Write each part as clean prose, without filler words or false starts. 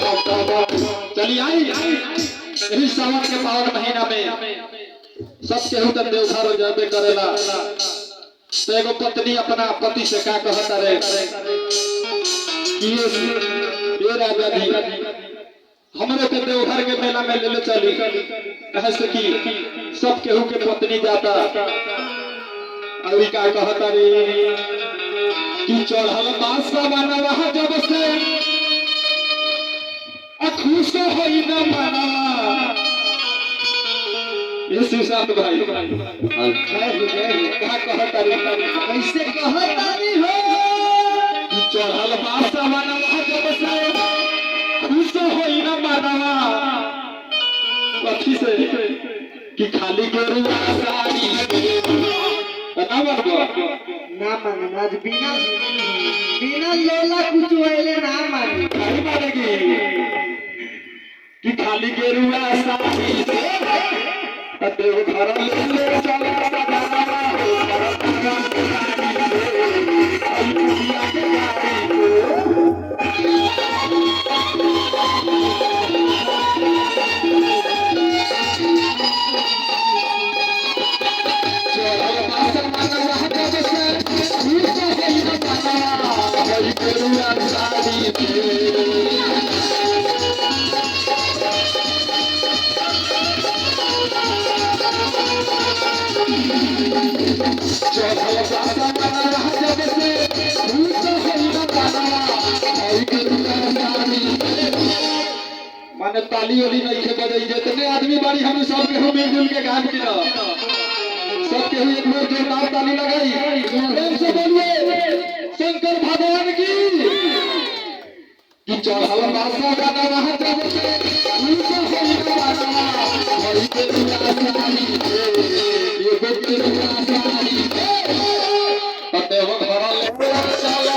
चलिए आई यही सावन के पावन महीना में सब केहू तक देवघर जाबे करेला। तो एगो पत्नी अपना पति से का कहता रे कि ये राजा जी हमरे के देवघर के मेला में ले चली, कहे से कि सब केहू के पत्नी जाता। और का कहता रे कि चढ़ल बासा बनवा जब से खुश होई न मनवा। ये सुशांत भाई क्या कहता रे कैसे कहता रे हो कि चढ़ल बासा बनवा जब से खुश होई न मनवा। कथी से कि खाली गेरुआ साड़ी ना माने आज बिना बिना लोला कुछ होइले ना माने नहीं मानेगी कि खाली गेरुआ साड़ी से देवघर ले चला सदाना माने ताली वाली नहीं खे बजे जितने आदमी बारी हम सब केहू मिलजुल के गान की सब केहू एक बार जोरदार ताली लगाई प्रेम से बोलिए शंकर भगवान की कि चढ़ल बासा गाना वहां जब से उनको होई गाना हरि के दुआरी ये बेटे दुआरी पते वो घर ले चला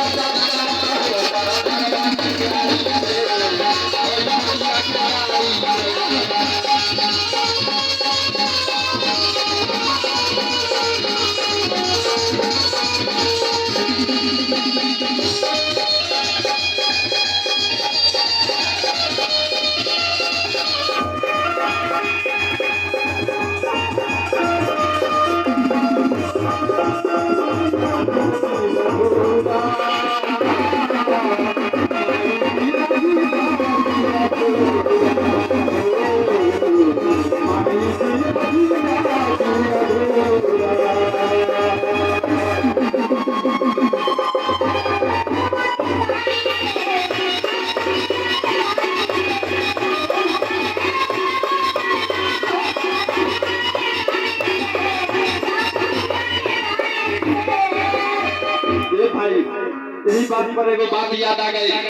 भाई यही बात पर एगो बात याद आ गई।